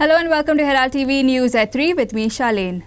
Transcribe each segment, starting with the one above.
Hello and welcome to Herald TV News at 3 with me, Shalene.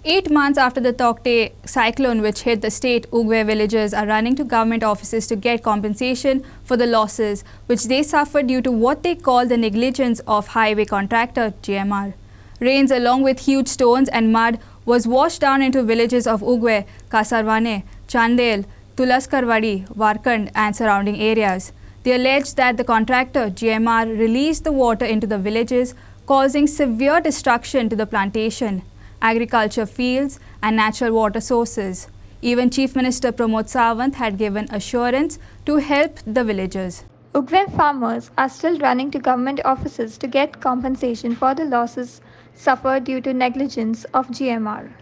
8 months after the Tokte cyclone which hit the state, Ugwe villagers are running to government offices to get compensation for the losses which they suffered due to what they call the negligence of highway contractor GMR. Rains along with huge stones and mud was washed down into villages of Ugwe, Kasarwane, Chandel, Tulaskarwadi, Warkand and surrounding areas. They allege that the contractor GMR released the water into the villages, causing severe destruction to the plantation, agriculture fields and natural water sources. Even Chief Minister Pramod Sawant had given assurance to help the villagers. Ugwe farmers are still running to government offices to get compensation for the losses suffered due to negligence of GMR.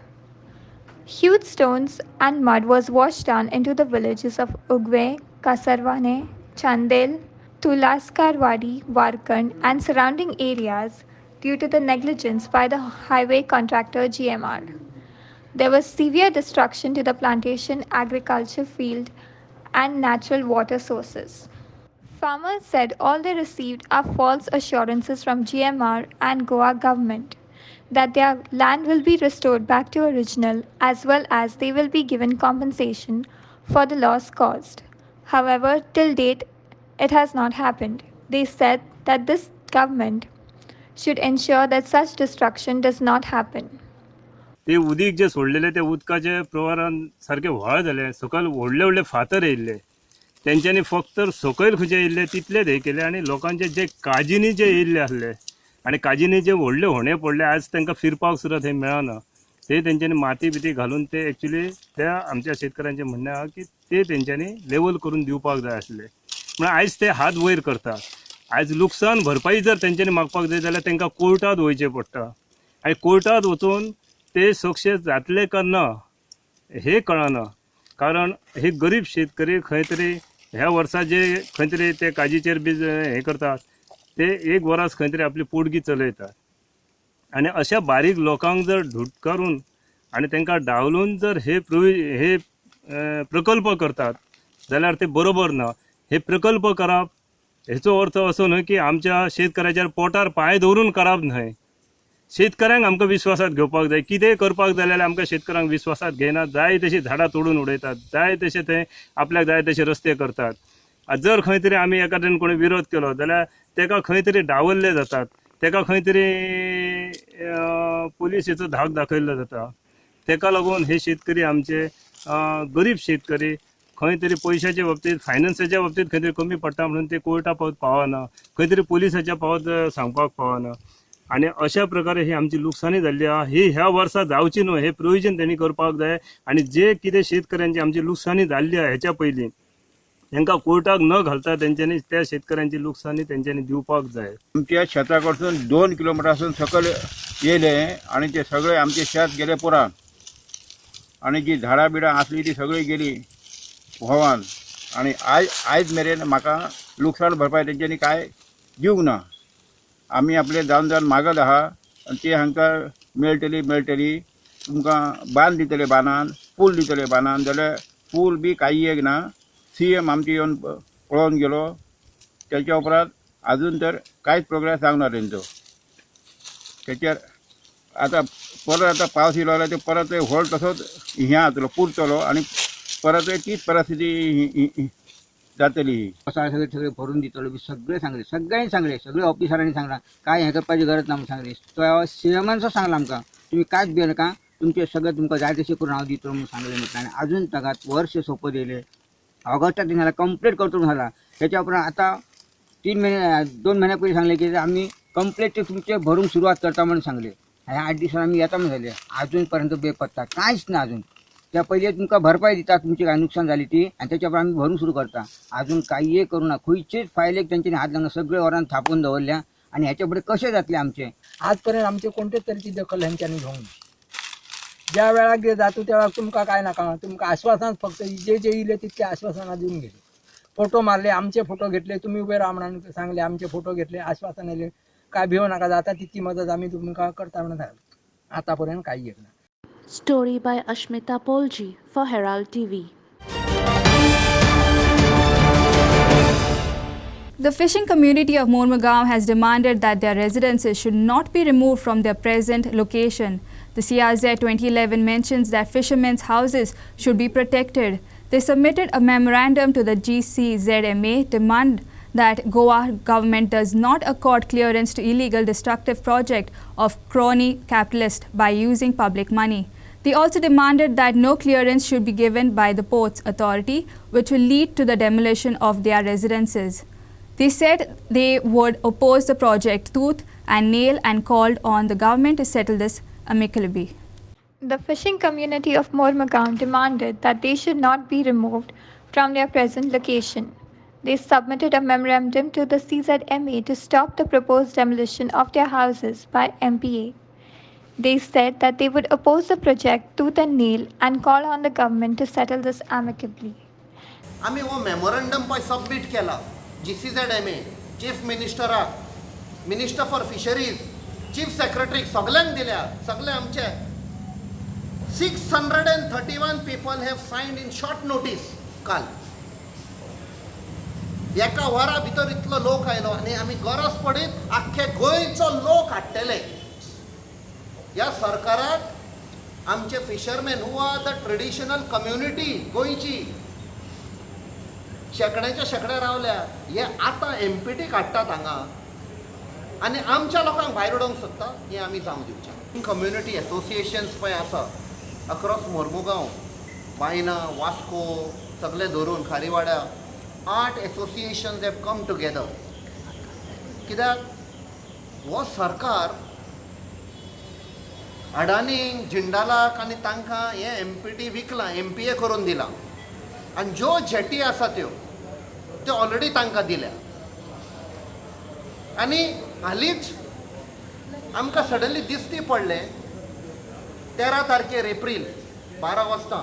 Huge stones and mud was washed down into the villages of Ugwe, Kasarwane, Chandel, Tulaskarwadi, Warkand and surrounding areas due to the negligence by the highway contractor GMR. There was severe destruction to the plantation, agriculture field and natural water sources. Farmers said all they received are false assurances from GMR and Goa government that their land will be restored back to original as well as they will be given compensation for the loss caused. However, till date, it has not happened. They said that this government should ensure that such destruction does not happen. ते उदीक जे सोडलेले ते उदकाचे प्रवारान सारखे व्हाळ झाले सकयल व्हडले व्हडले फातर येयल्ले तेंच्यांनी फक्त सकयल खंयचे येयल्ले तितलेच हे केले आणि लोकांचे जे काजीनी जे येयल्ले आसले आणि काजीनी जे व्हडले होणे पडले आज तांकां फिरपाक सुद्दां थंय मेळना ते तेंच्यांनी माती बिती घालून ते एक्चुअली त्या आमच्या शेतकऱ्यांचे म्हणणें आहा की ते तेंच्यांनी लेवल करून दिवपाक जाय आसले म्हण आयज ते हात वयर करतात आयज लुकसाण भरपाई जर तेंच्यांनी मागपाक जाय जाल्यार तांकां कोर्टात वयचें पडटा आनी कोर्टात वचून ते सक्सेस जातले का ना हे कळना कारण हे गरीब शेतकरी खंय तरी ह्या वर्सा जे खंय तरी ते काजीचेर बी हे करतात ते एक वरास खंय तरी आपली पोटगी चलयतात आणि अशा बारीक लोकांक जर धुटकारून आणि तांकां डावलून जर हे प्रकल्प करतात जाल्यार ते बरोबर ना हे प्रकल्प करप हेचो अर्थ असो न्हय की आमच्या शेतकऱ्याच्या पोटार पांय दवरून करप न्हय शेतकऱ्यांक आमकां विश्वासात घेवपाक जाय कितेंय करपाक जाय जाल्यार आमकां शेतकऱ्यांक विश्वासात घेयनात जाय तशी झाडां तोडून उडयतात जाय तशे थंय आपल्याक जाय तशे रस्ते करतात जर खंय तरी आमी एखाद्यान कोणी विरोध केलो जाल्यार तेका खंय तरी डावल्ले जातात तेका खंय तरी पुलिसेचो धाक दाखयल्लो जाता तेका लागून हे शेतकरी आमचे गरीब शेतकरी खंय तरी पयशाच्या बाबतीत फायनान्साच्या बाबतीत खंय तरी कमी पडटा म्हणून ते कोर्टा पावत पावना खंय तरी पुलिसाच्या पावत सांगपाक पावना आणि अशा प्रकारे ही आमची लुकसाणी झाली आहे ही ह्या वर्सा जावची न्हय हे प्रोविजन त्यांनी करपाक जाय आणि जे कितें शेतकऱ्यांची आमची लुकसाणी झाली आहे ह्याच्या पयलीं तांकां कोर्टाक न घालता तेंच्यांनी त्या शेतकऱ्यांची लुकसाणी तेंच्यांनी दिवपाक जाय आमच्या शेता कडसून 2 किलोमिटरासून सकयल येयले आणि ते सगळे आमचे शेत गेले पुरान आणि जी झाडां बिडां आसली ती सगळी गेली व्हांवान आणि आयज मेरेन म्हाका लुकसाण भरपाय तेंच्यांनी काय दिवंक ना आमी आपले जावन मागत आहा आनी ती हांकां मेळटली तुमकां बांद दितले बांदान पूल दितले बांदान जाल्यार पूल बी कांय एक ना CM आमचे येवन पळोवन गेलो त्याच्या उपरांत अजून तर कांयच प्रोग्रेस जावना तेंचो तेचेर आतां परत पावस येयलो जाल्यार ते परत व्हड तसोच हें जातलो पुरतलो आनी परत तीच परिस्थिती जातली सगळे सगळे भरून दितलो बी सगळ्यांनी सांगले सगळे ऑफिसरांनी सांगला काय हे करपाची गरज ना म्हणून सांगले तो सीएमांचो सांगला आमकां तुम्ही कांयच भिये नाका तुमचे सगळे तुमकां जाय तशें करून हांव दितलो म्हणून सांगले म्हटलें आनी अजून तागात वर्ष सोंपत येयले ऑगस्टात झाला कंप्लीट करतो झाला त्याच्या उपरांत आता 2 महिन्या पयलीं सांगले की आम्ही कंप्लीट तुमचे भरूंक सुरवात करता म्हणून सांगले ह्या 8 दिवसांनी आम्ही येता म्हणून झाले अजून पर्यंत बेपत्ता कांयच ना अजून त्या पहिले तुमकां भरपाई दिता तुमची काय नुकसान झाली ती आणि त्याच्या उपरांत आम्ही भरूंक सुरू करता अजून काही करू ना खंयचेच फायलेक तेंच्यांनी हात लावना सगळे वरान थापून दवरल्या आणि ह्याच्या फुडें कशें जातले आमचे आजपर्यंत आमचे कोणत्याच तरेची दखल हेंच्यांनी घेवंक ना ज्या वेळार जाता त्या वेळार तुमकां काय नाका तुमकां आश्वासन फक्त जे येयले तितके आश्वासनां दिवन गेले फोटो मारले आमचे फोटो घेतले तुम्ही उबे राहा म्हणून सांगले आमचे फोटो घेतले आश्वासन येले काय भिवू नाका जाता तितकी मदत आमी तुमकां करता म्हणून सांगले आतापर्यंत कांय एक ना Story by Ashmita Polji for Herald TV. The fishing community of Mormugao has demanded that their residences should not be removed from their present location. The CRZ 2011 mentions that fishermen's houses should be protected. They submitted a memorandum to the GCZMA demand that Goa government does not accord clearance to illegal destructive project of crony capitalists by using public money. They also demanded that no clearance should be given by the Ports Authority, which will lead to the demolition of their residences. They said they would oppose the project tooth and nail and called on the government to settle this amicably. The fishing community of Mormugao demanded that they should not be removed from their present location. They submitted a memorandum to the CZMA to stop the proposed demolition of their houses by MPA. They said that they would oppose the project tooth and nail and call on the government to settle this amicably. आम्ही वो memorandum पय submit केला GCZMA, chief मिनिस्टराक, minister for fisheries, chief सेक्रेटरीक सगळ्यांक दिल्या. सगळे आमचे 631 people have signed in short notice काल. एका वरा भितर इतलो लोक आयलो आनी आमी गरज पडीत आख्खे गोंयचो लोक हाडटले. ह्या सरकाराक आमचे fisherman who are the traditional community गोंयची शेकड्याच्या शेकड्या रावल्या. हे आतां MPT काडटात हांगा आनी आमच्या लोकांक भायर उडोवंक सोदता. हें आमी जावं दिवचें. कम्युनिटी एसोसिएशन्स पळय आसा अक्रॉस मोर्मुगांव, बायना, वास्को सगळे धरून खारीवाड्या 8 एसोसिएशन्स हॅव कम टुगेदर. कित्याक हो सरकार अडानीक, जिंडालाक आनी तांकां हें MPT विकलां, MPA करून दिलां आनी ज्यो जेटी आसा त्यो ऑलरेडी तांकां दिल्या. आनी हालींच आमकां सडनली दिसती पडलें 13 तारखेर एप्रील 12 वाजता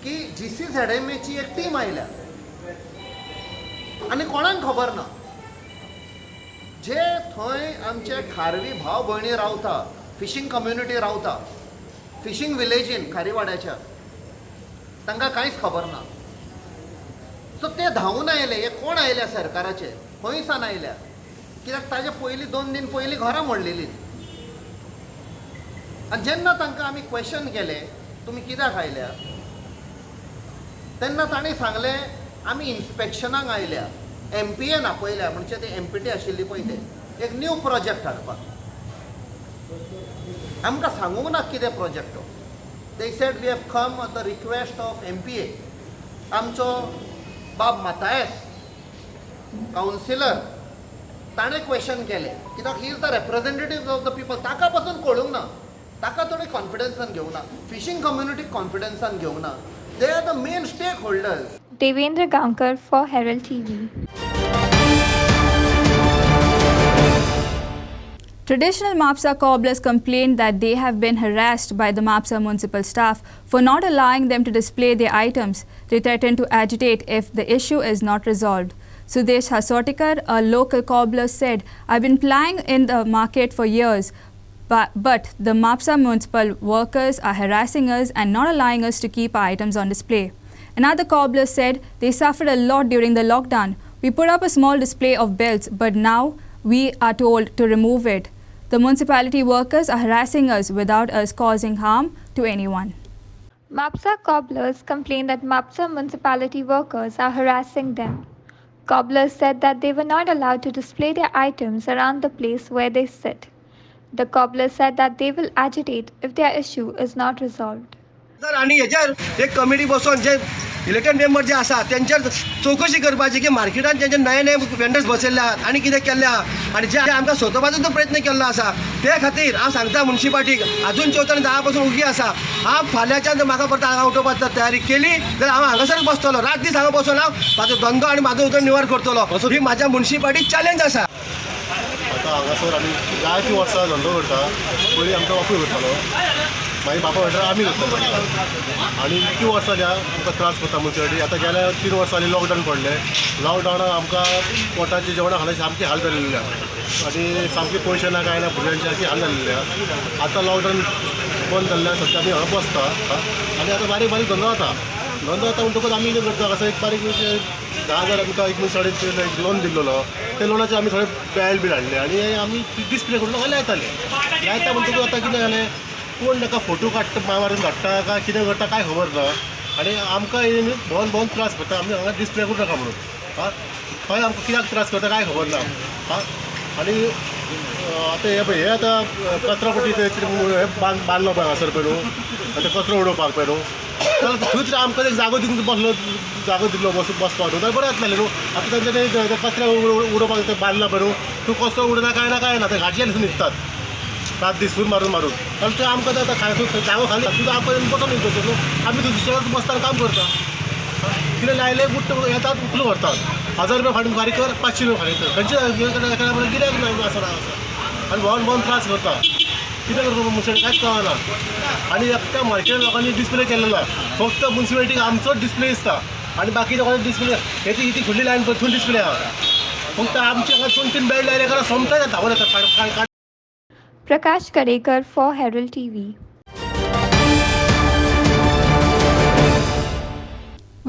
की GCZMAची एक टीम आयल्या आनी कोणाक खबर ना. जे थंय आमचे खारवी भाव भयणी रावता, फिशींग कम्युनिटी रावता, फिशींग विलेजीन खारीवाड्याच्या, तांकां कांयच खबर ना. सो ते धांवून आयले. हे कोण आयल्या सरकाराचे, खंयसान आयल्या, कित्याक ताजे पयलीं 2 दीन पयलीं घरां मोडलेलीं. आनी जेन्ना तांकां आमी क्वेश्चन केले तुमी कित्याक आयल्या, तेन्ना तांणी सांगलें आमी इन्स्पेक्शनाक आयल्या. MPA आपयल्या म्हणजे ते MPT आशिल्ली पळय ते एक न्यू प्रोजेक्ट हाडपाक. आमकां सांगूंक ना कितें प्रोजेक्ट तो. They said we have come at the request of MPA. आमचो बाब मातायस काउन्सिलर ताणें क्वेश्चन केले कित्याक he is the representative of the people. ताका पासून कळूंक ना, ताका थोडी कॉन्फिडन्सान घेवंक ना, फिशींग कम्युनिटी कॉन्फिडन्सान घेवंक ना. They are the main stakeholders. Devendra Gankar for Herald TV. Traditional Mapsa cobblers complained that they have been harassed by the Mapsa municipal staff for not allowing them to display their items. They threaten to agitate if the issue is not resolved. Sudesh Hasotikar, a local cobbler, said, "I've been plying in the market for years, but the Mapsa municipal workers are harassing us and not allowing us to keep our items on display." Another cobbler said they suffered a lot during the lockdown. "We put up a small display of belts, but now we are told to remove it. The municipality workers are harassing us without us causing harm to anyone." Mapsa cobblers complained that Mapsa municipality workers are harassing them. Cobblers said that they were not allowed to display their items around the place where they sit. The cobblers said that they will agitate if their issue is not resolved. Sir आणि ह्याच्यार एक committee बसून जे elected member जे आसा त्यांचेर चौकशी करपाची की मार्केटान त्यांचे नये नये वेंडर्स बसयल्ले आहात आणि कितें केल्लें आहा आनी जे आमकां सोदपाचो जो प्रयत्न केल्लो आसा ते खातीर हांव सांगता मुन्सिपाल्टीक अजून 14 पासून उगी आसा. हांव फाल्यांच्यान जर म्हाका परत हांगा उठोवपाची तयारी केली जाल्यार हांव हांगासर बसतलो. रात दीस हांगा बसून हांव म्हाजो धंदो आनी म्हाजो उदरनिर्वाह करतलो. ही म्हाज्या मुन्सिपाल्टी चॅलेंज आसा. आतां हांगासर आमी जायतीं वर्सां धंदो करता. पयलीं आमकां बापूय करतालो, मागीर बापा म्हणटा आमी करता आनी इतकी वर्सां जाल्या आमकां त्रास करता मुन्सिपाल्टी. आतां गेल्या 3 वर्सांनी लॉकडावन पडलें. लॉकडावनाक आमकां पोटाचे जेवणा खाणाचे सामकी हाल जाल्ले आनी सामके पयशे ना काय ना भुरग्यांचे सारकी हाल जाल्ले. आतां लॉकडावन बंद जाल्ल्यान सद्या आमी हांगा बसता आनी आतां बारीक बारीक धंदो जाता. म्हणटकूच आमी कितें करता असो एक बारीक 10,000 आमकां एक मुसळेचेर एक लोन दिल्लो ते लोनाचे आमी थोडे बॅल बील हाडले आनी आमी डिस्प्ले करून लोकांक लायताले लायता म्हणटकूच आतां कितें जालें कोण ताका फोटो काडटा मारून धाडटा काय कितें करता काय खबर ना आनी आमकां भोंवन भोंवन त्रास करता आमी हांगा डिस्प्ले करूं नाका म्हणून खंय आमकां कित्याक त्रास करता काय खबर ना आनी आतां हे आतां कचरो पटी हे बांदलो पळय हांगासर पळय न्हू आतां कचरो उडोवपाक पळय न्हू जाल्यार थंयच आमकां एक जागो दिवन बसलो जागो दिल्लो बसपाक न्हू जाल्यार बरें जातलें न्हू आतां तेंच्यानी कचरो उडोवपाक बांदला पळय न्हू तूं कसो उडना काय ना ते घाटलेले न्हिदतात रात दीस मारून जाल्यार ते आमकां आतां जागो खाली तुका आमकां बसोन न्हिदचें न्हू आमी दुसऱ्या बसताना काम करता कितें लायले बुट्ट येतात उठलो व्हरतात 1,000 रुपया फाटीं फारीक कर 500 रुपया फारीक कर खंयचे कित्याक आसना आनी भोंवन त्रास करता कितें करता मुसळ कांयच कळना आनी त्या मार्केट लोकांनी डिस्प्ले केलेलो फक्त म्युन्सिपालिटीक आमचोच डिस्प्ले दिसता आनी बाकीच्या कोणी डिस्प्ले ही फुडली लायन थंय डिस्प्ले आहा फक्त आमचे हांगा 2-3 बेड लायले कारण सोमता धांवून येता. Prakash Kadekar for Herald TV.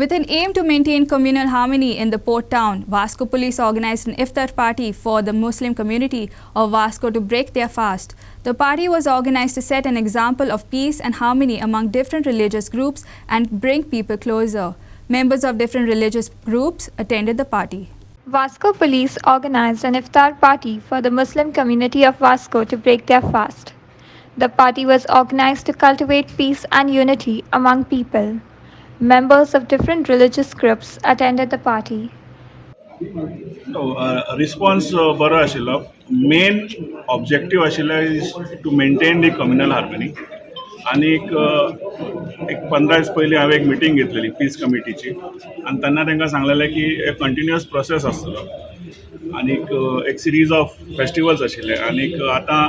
With an aim to maintain communal harmony in the port town, Vasco police organized an Iftar party for the Muslim community of Vasco to break their fast. The party was organized to set an example of peace and harmony among different religious groups and bring people closer. Members of different religious groups attended the party. Vasco police organized an Iftar party for the Muslim community of Vasco to break their fast. The party was organized to cultivate peace and unity among people. Members of different religious groups attended the party. Response बरो आशिल्लो. Main objective आशिल्लो is to maintain the communal harmony. आणि एक 15 दीस पयलीं हांवें एक meeting घेतलेली piece कमिटीची आनी तेन्ना तांकां सांगलेलें की एक कंटिन्युअस प्रोसेस आसतलो आनी एक सिरीज ऑफ फेस्टिवल्स आशिल्ले आनी आतां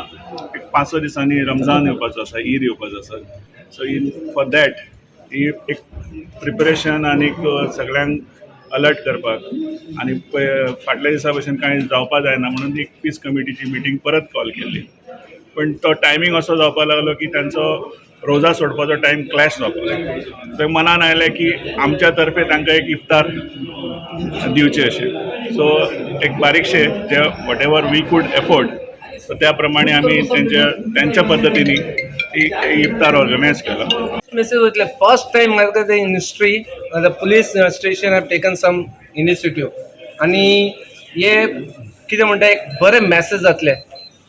एक 5-6 दिसांनी रमजान येवपाचो आसा ईद येवपाचो आसा सो इन फॉर दॅट एक प्रिपरेशन आनी सगळ्यांक अलर्ट करपाक आनी फाटल्या दिसा भशेन कांय जावपा जायना म्हणून एक पीस कमिटीची मिटींग परत कॉल केल्ली पण तो टायमींग असो जावपाक लागलो की तांचो रोजा सोडपाचो टायम क्लॅश जावपाक लागलो ते मनान आयलें की आमच्या तर्फे तांकां एक इफ्तार दिवचें अशें सो एक बारीकशे जे whatever we could afford so त्या प्रमाणे आमी त्यांच्या पद्दतीने इफ्तार ऑर्गनायज केलो. This is the first time in history the police station have taken some initiative आणि हे कितें म्हणटा एक बरें मॅसेज जातलें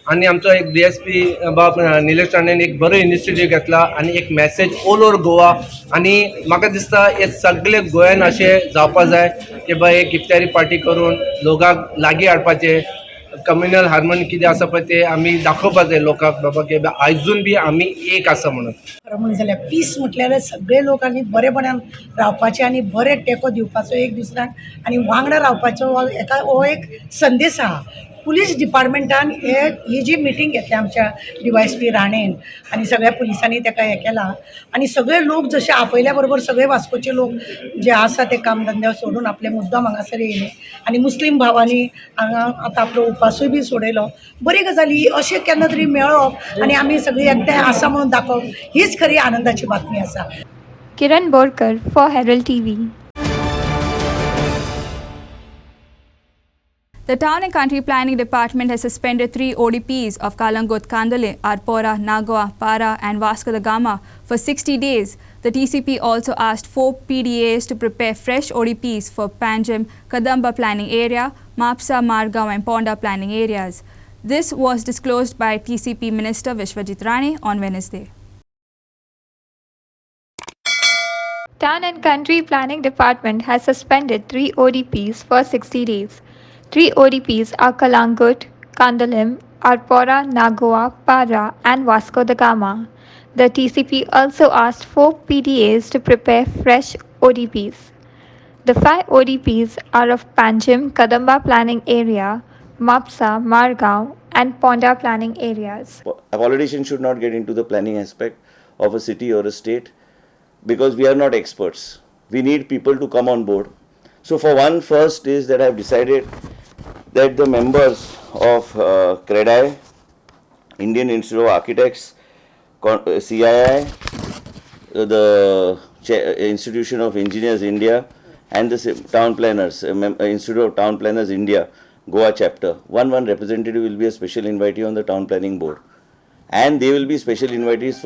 आणि आमचो एक DSP बाब निलेश राणेन एक बरो इनिशिएटीव घेतला आणि एक मॅसेज ऑल ओवर गोवा आणि म्हाका दिसता हे सगळे गोंयान अशें जावपा जाय की बाय एक इफ्तारी पार्टी करून लोकांक लागीं हाडपाचें कम्युनल हार्मोनी कितें आसा पळय ते आमी दाखोवपाक जाय लोकांक बाबा की आयजून बी आमी एक आसा म्हणून. खरें म्हणून जाल्यार पीस म्हटल्यार सगळे लोक आनी बरेपणान रावपाचें आनी बरें तेंको दिवपाचो एक दुसऱ्याक आनी वांगडा रावपाचो हो एक संदेश आहा. पुलीस डिपार्टमेंटान ही जी मिटींग घेतली आमच्या DYSP राणेन आनी सगळ्या पुलिसांनी ताका हें केलां आनी सगळे लोक जशे आपयल्या बरोबर सगळे वास्कोचे लोक जे आसा ते कामधंदे सोडून आपले मुद्दाम हांगासर येयले आनी मुस्लीम भावांनी हांगा आतां आपलो उपासूय बी सोडयलो. बरी गजाली अशें केन्ना तरी मेळप आनी आमी सगळीं एकठांय आसा म्हणून दाखोवप हीच खरी आनंदाची बातमी आसा. Kiran Borkar for Herald TV. The Town and Country Planning Department has suspended 3 ODPs of Kalangut, Kandale, Arpora, Nagawa, Para and Vasco da Gama for 60 days. The TCP also asked 4 PDAs to prepare fresh ODPs for Panjim, Kadamba Planning Area, Mapsa, Margaon and Ponda Planning Areas. This was disclosed by TCP Minister Vishwajit Rane on Wednesday. Town and Country Planning Department has suspended 3 ODPs for 60 days. 3 ODPs are Kalangut, Kandalim, Arpora, Nagawa, Para and Vasco da Gama. The TCP also asked 4 PDAs to prepare fresh ODPs. The 5 ODPs are of Panjim, Kadamba Planning Area, Mapsa, Margaon and Ponda Planning Areas. A politician should not get into the planning aspect of a city or a state because we are not experts. We need people to come on board. So for one, first is that I have decided that the members of CREDI, Indian Institute of Architects, CII, the Institution of Engineers India and the town planners, Institute of Town Planners India, Goa chapter. One representative will be a special invitee on the town planning board. And they will be special invitees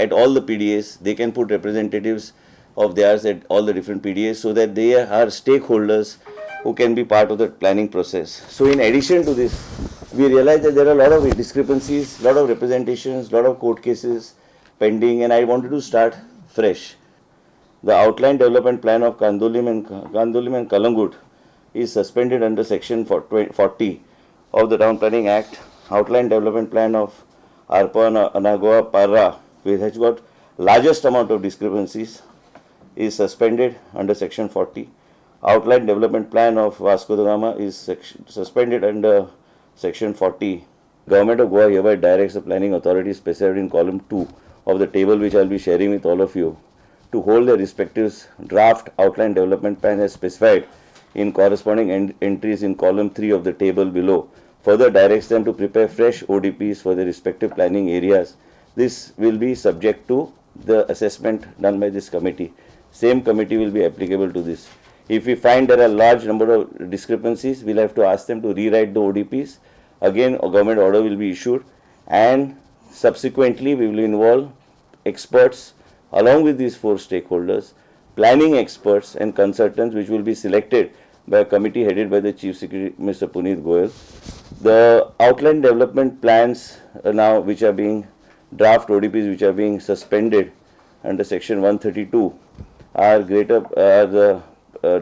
at all the PDAs. They can put representatives of theirs at all the different PDAs so that they are stakeholders who can be part of the planning process. So in addition to this, we realize that there are a lot of discrepancies, lot of representations, lot of court cases pending, and I wanted to start fresh. The outline development plan of Kandolim and Kalangut is suspended under section 40 of the Town Planning Act. Outline development plan of Arpa Anagoa Parra, which has got largest amount of discrepancies, is suspended under section 40. Outline development plan of Vasco da Gama is suspended under section 40. Government of Goa hereby directs the planning authority specified in column 2 of the table, which I will be sharing with all of you, to hold their respective draft outline development plan as specified in corresponding entries in column 3 of the table below. Further directs them to prepare fresh ODPs for their respective planning areas. This will be subject to the assessment done by this committee. Same committee will be applicable to this. If we find there are large number of discrepancies, we'll have to ask them to rewrite the ODPs. Again, a government order will be issued, and subsequently we will involve experts along with these 4 stakeholders, planning experts and consultants, which will be selected by a committee headed by the Chief Secretary, Mr. Puneet Goyal. The outline development plans now, which are being draft ODPs, which are being suspended under section 132, are the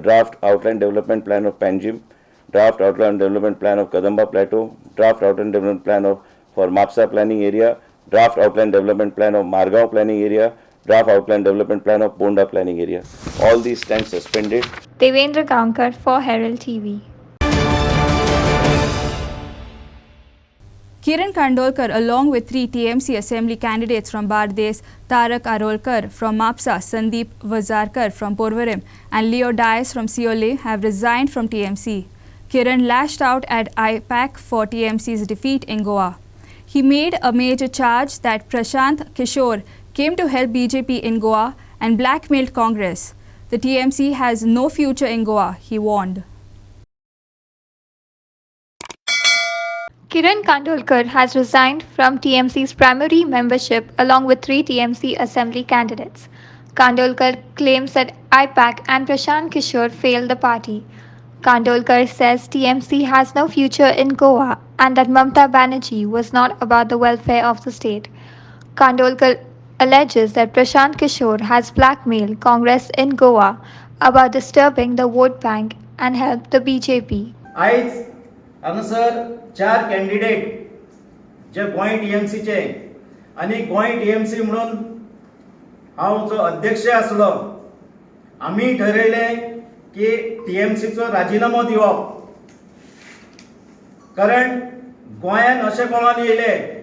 draft outline development plan of Panjim, draft outline development plan of Kadamba Plateau, draft outline development plan for Mapsa planning area, draft outline development plan of Margao planning area, draft outline development plan of Ponda planning area. All these stand suspended. Devendra Gaonkar for Herald TV. Kiran Kandolkar, along with 3 TMC Assembly candidates from Bardes, Tarak Arolkar from Mapsa, Sandeep Vazarkar from Porvarim, and Leo Dias from Siole, have resigned from TMC. Kiran lashed out at IPAC for TMC's defeat in Goa. He made a major charge that Prashant Kishore came to help BJP in Goa and blackmailed Congress. The TMC has no future in Goa, he warned. Kiran Kandolkar has resigned from TMC's primary membership along with 3 TMC Assembly candidates. Kandolkar claims that IPAC and Prashant Kishore failed the party. Kandolkar says TMC has no future in Goa and that Mamata Banerjee was not about the welfare of the state. Kandolkar alleges that Prashant Kishore has blackmailed Congress in Goa about disturbing the vote bank and helped the BJP. आयज हांगासर 4 candidate जे गोंय टीएमसीचे आनी Goa TMC म्हणून हांव जो अध्यक्ष आसलो, आमी ठरयलें की टीएमसीचो राजिनामो दिवप, कारण गोंयान अशें पळोवन येयले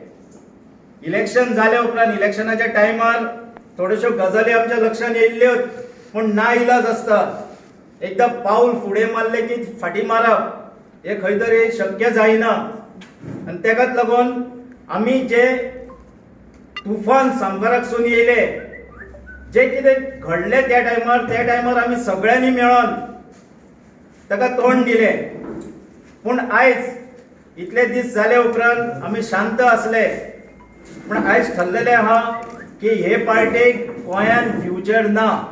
इलेक्शन जाले उपरांत इलेक्शनाच्या टायमार थोड्योश्यो गजाली आमच्या लक्षांत येयल्ल्यो, पूण ना इलाज आसता. एकदां पावल फुडें मारलें की फाटीं मारप हे खंय तरी शक्य जायना, आनी तेकाच लागून आमी जे तुफान सांबाराकसून येयले, जे कितें घडलें त्या टायमार आमी सगळ्यांनी मेळोन ताका तोंड दिलें. पूण आयज इतले दीस जाले उपरांत आमी शांत आसले, पूण आयज ठरलेलें आहा की हे पार्टीक गोंयान फ्युचर ना.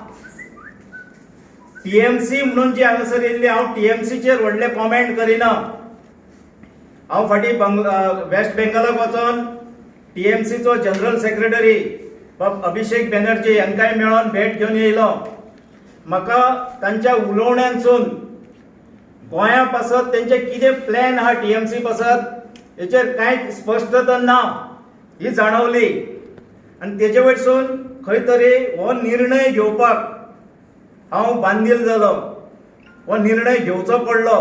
टीएमसी म्हणून जी हांगासर येयल्ली, हांव टीएमसीचेर व्हडले कॉमेंट करिना. हांव फाटीं वेस्ट बेंगॉलाक वचोन टीएमसीचो जनरल सेक्रेटरी अभिषेक बॅनर्जी हांकांय मेळोन भेट घेवन येयलो. म्हाका तांच्या उलोवण्यांसून गोंया पासत तेंचे कितें प्लॅन आहा टीएमसी पासत हेचेर कांयच स्पश्टता ना ही जाणवली, आनी तेजे वयरसून खंय तरी हो निर्णय घेवपाक हांव बांदील जालो, हो निर्णय घेवचो पडलो.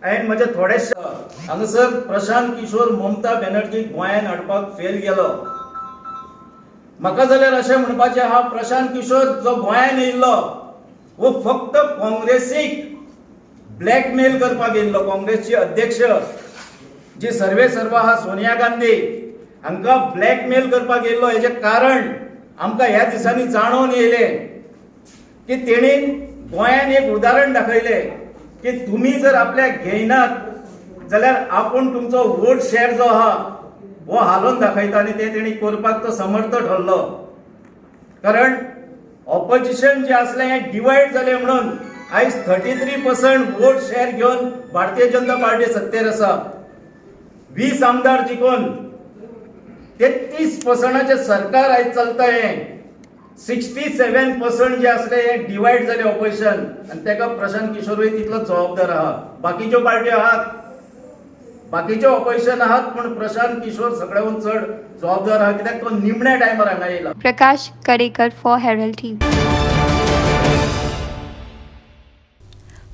हांवें म्हज्या थोडेशा हांगासर प्रशांत किशोर ममता बॅनर्जी गोंयान हाडपाक फेल गेलो. म्हाका जाल्यार अशें म्हणपाचें आहा, प्रशांत किशोर जो गोंयान येयल्लो वो फक्त काँग्रेसीक ब्लॅकमेल करपाक येयल्लो. काँग्रेसची अध्यक्ष जी सर्वे सर्वा आहा सोनिया गांधी हांकां ब्लॅकमेल करपाक येयल्लो. हेजें कारण आमकां ह्या दिसांनी जाणून येयलें की तेणीन गोंयान एक उदाहरण दाखयले की तुम्ही जर आपल्याक घेयनात जाल्यार आपूण तुमचो वोट शेअर जो आहा हो हालोवन दाखयता आनी ते तेणी करपाक तो समर्थ ठरलो. कारण ऑपोजिशन जे असलें हें डिवायड जालें म्हणून आयज 33% वोट शेअर घेवन भारतीय जनता पार्टी सत्तेर आसा. 20 आमदार जिखून 33% सरकार आयज चलताय. 67% जे असले हे डिवायड जाले ऑपोजिशन आनी तेका प्रशांत किशोरूय तितलो जबाबदार आहा. बाकीच्यो पार्ट्यो आहात, बाकीचे ऑपोजिशन आहात, पण प्रशांत किशोर सगळ्याहून चड जबाबदार आहा कित्याक तो निमण्या टायमार हांगा येयला. Prakash Kadekar for Herald TV.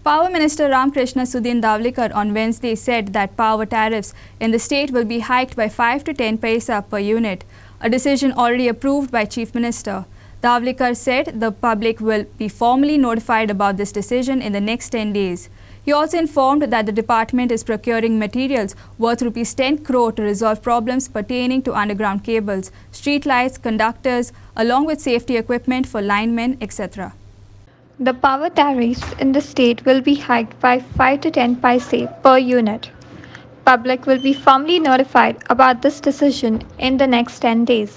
Power Minister Ramkrishna Sudhin Davlikar on Wednesday said that power tariffs in the state will be hiked by 5 to 10 paisa per unit, a decision already approved by Chief Minister. Davlikar said the public will be formally notified about this decision in the next 10 days. He also informed that the department is procuring materials worth Rs 10 crore to resolve problems pertaining to underground cables, street lights, conductors, along with safety equipment for linemen, etc. The power tariffs in the state will be hiked by 5 to 10 paise per unit. Public will be formally notified about this decision in the next 10 days.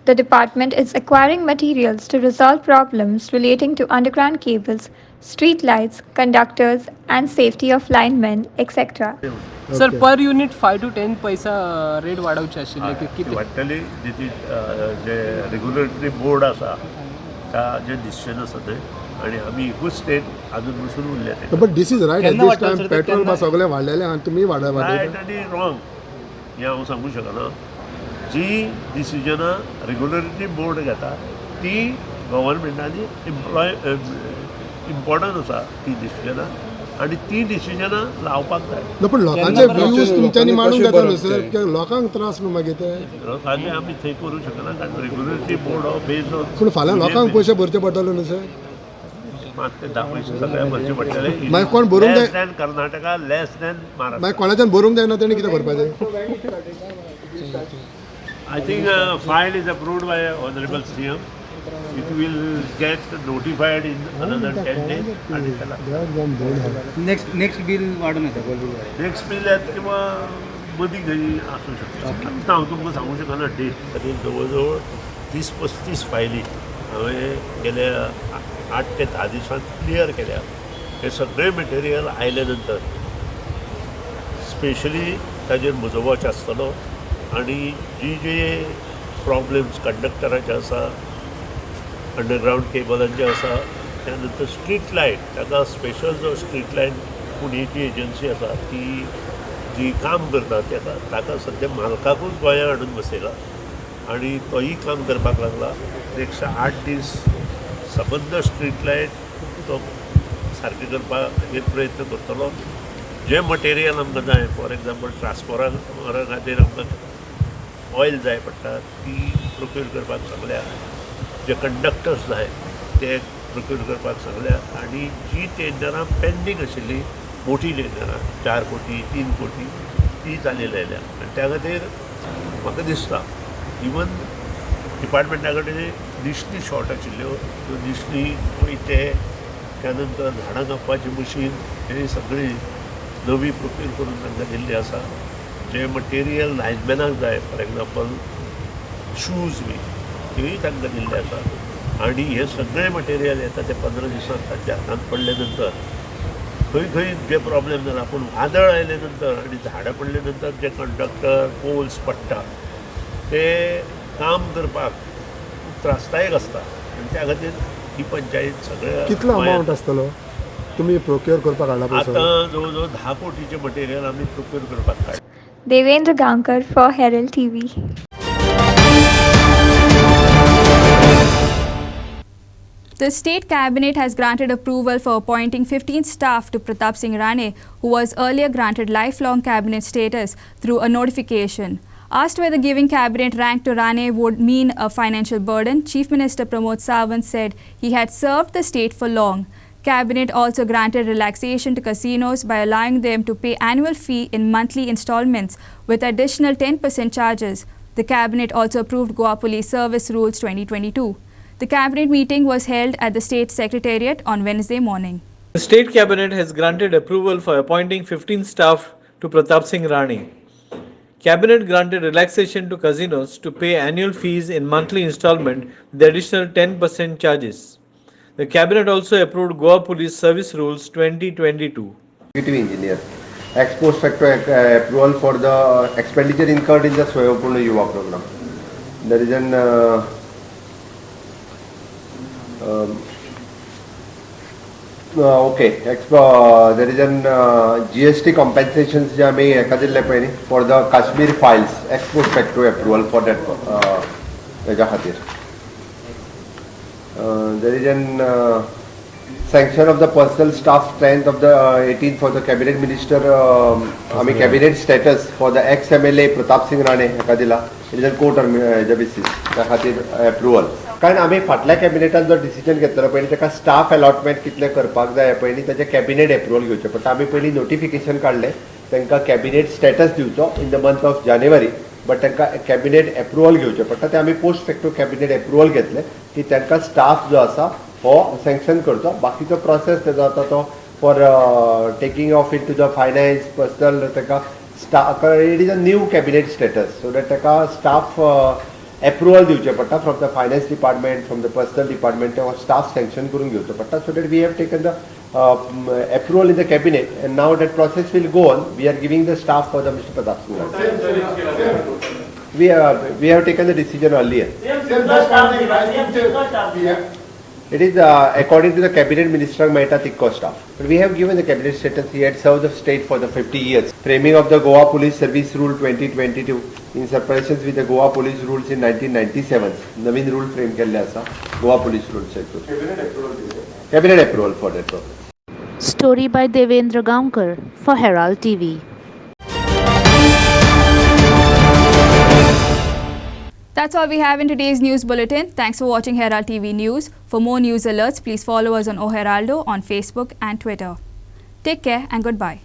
The department is acquiring materials to resolve problems relating to underground cables, street lights, conductors, and safety of linemen, etc. Sir per unit 5 to 10 पैसा rate वाढवचे आशिल्ले किती वाडटली जे regulatory board आसा त्या जे decision आसा ते आणि आमी एकूच स्टेट अजून बसून उरले ते. But this is right at this time petrol बा सगळे वाडलेले आणि तुम्ही वाडयता रायट आनी रॉंग हे हांव सांगूंक शकना. जी डिसिजनां रेग्युलेटरी बोर्ड घेता ती गव्हर्मेंटानी इम्पॉर्टंट आसा ती डिसिजनां आणि ती डिसिजनां लावपाक जाय. पण लोकांचे व्ह्यूज तुमच्यांनी मांडूंक जाता न्हू सर, कित्याक लोकांक त्रास न्हू मागीर ते. लोकांनी आमी थंय करूंक शकना कारण रेग्युलेटरी बोर्ड हो बेज ऑन. पूण फाल्यां लोकांक पयशे भरचे पडटले न्हू सर. मात ते 10 पैसे सगळ्यांक भरचे पडटले. मागीर कोण भरूंक जाय? लेस दॅन कर्नाटका, लेस दॅन महाराष्ट्र. मागीर कोणाच्यान भरूंक जायना तेणी कितें करपाचें? I think file is approved by Honorable CM. It will get notified in another 10 days. आणि त्याला नेक्स्ट बिल वाढून येतं. नेक्स्ट बिल आहेत किंवा मदीं खंय आसूं शकता. आतां हांव तुमकां सांगूंक शकना डेट. तातूंत जवळ 30-35 फायली हांवें गेल्या 8 ते 10 दिसांत क्लियर केल्या. हे सगळे मटेरियल आयले नंतर स्पेशली ताजेर म्हजो वॉच आसतलो आणि जे प्रॉब्लेम्स कंडक्टराचे आसा, अंडरग्रावंड केबलांचे आसा, त्यानंतर स्ट्रीट लायट ताका स्पेशल जो स्ट्रीट लायट पुणेची एजन्सी आसा ती जी काम करता ताका सद्या मालकाकूच गोंयांत हाडून बसयला आणि तोही काम करपाक लागला. 108 दीस सबंद स्ट्रीट लायट तो सारके करपाक प्रयत्न करतलो. जे मटेरियल आमकां जाय, फॉर एग्जाम्पल ट्रान्सफॉर्मरा खातीर आमकां ऑयल जाय पडटा ती प्रोक्यूर करपाक सांगल्या. जे कंडक्टर्स जाय ते प्रोक्यूर करपाक सांगल्या. आणि जी टेंडरां पेंडींग आशिल्ली मोठी टेंडरां 4 कोटी 3 कोटी ती चाललेली आयल्या. आनी त्या खातीर म्हाका दिसता इवन डिपार्टमेंटा कडेन दिश्टी शॉर्ट आशिल्ल्यो त्यो दिश्टी वयते, त्यानंतर झाडां कापपाची मशीन हे सगळी नवी प्रोक्यूर करून तांकां दिल्ली आसा. जे मटेरियल लायनमॅनाक जाय, फॉर एग्जाम्पल शूज बी तेवूय तांकां दिल्ले आसा. आणि हे सगळे मटेरियल येता ते 15 दिसांत तांच्या हातांत पडले नंतर खंय खंय जे प्रॉब्लेम जाला. पूण वादळ आयले नंतर आनी झाडां पडले नंतर जे कंडक्टर पोल्स पडटा ते काम करपाक खूब त्रासदायक आसता. आनी त्या खातीर ही पंचायत सगळ्या कितलो अमावंट आसतलो तुम्ही प्रोक्यूर करपाक हाडला पळय? आतां जवळ 10 कोटीचे मटेरियल आमी प्रोक्यूर करपाक काडला. Devendra Gankar for Herald TV. The state cabinet has granted approval for appointing 15 staff to Pratap Singh Rane, who was earlier granted lifelong cabinet status through a notification. Asked whether giving cabinet rank to Rane would mean a financial burden, Chief Minister Pramod Sawant said he had served the state for long. Cabinet also granted relaxation to casinos by allowing them to pay annual fee in monthly installments with additional 10% charges. The cabinet also approved Goa Police Service Rules 2022. The cabinet meeting was held at the State Secretariat on Wednesday morning. The State Cabinet has granted approval for appointing 15 staff to Pratap Singh Rani. Cabinet granted relaxation to casinos to pay annual fees in monthly installment with additional 10% charges. The Cabinet also approved Goa Police Service Rules 2022. Executive Engineer. Ex post facto approval for the expenditure incurred in the Swayapurna Yuva program. There is an there is an GST compensations जे आम्ही एका दिल्ले पयली for the Kashmir files ex post facto approval for that हेच्या खातीर. There is an sanction of the personal staff strength of the 18th for the cabinet minister. आम्ही cabinet status for the ex MLA Pratap Singh Rane एका दिला. It is a co-term basis त्या खातीर approval. कारण आम्ही फाटल्या कॅबिनेटान जो decision घेतलो पयलीं ताका स्टाफ अलॉटमेंट कितले करपाक जाय पयलीं ताचे कॅबिनेट एप्रुवल घेवचें पडटा. आमी पयलीं नोटिफिकेशन काडलें तांकां कॅबिनेट स्टेटस दिवचो in the month of January, but तांकां कॅबिनेट एप्रुवल घेवचें पडटा. ते आमी पोस्ट फॅक्टो कॅबिनेट एप्रुवल घेतले की तांकां स्टाफ जो आसा हो सँक्शन करचो. बाकीचो प्रोसेस तेजो आसा तो for taking off into the finance personnel ताका staff it is a new cabinet status so that ताका स्टाफ approval दिवचे पडटा from the finance department from the personnel department or staff sanction करून घेवचो पडटा. So that we have taken the approval in the cabinet and now that process will go on. We are giving the staff for the Mr. Pratap Singh. We have taken the decision earlier. It is according to the cabinet minister Mehta Tikko staff. But we have given the cabinet status. He had served the state for the 50 years. Framing of the Goa Police Service Rule 2022 in separation with the Goa Police Rules in 1997. Navin rule frame केल्ले आसा Goa Police Rules. Cabinet approval for that purpose. Story by Devendra Gaonkar for Herald TV. That's all we have in today's news bulletin. Thanks for watching Herald TV News. For more news alerts, please follow us on O Heraldo on Facebook and Twitter. Take care and goodbye.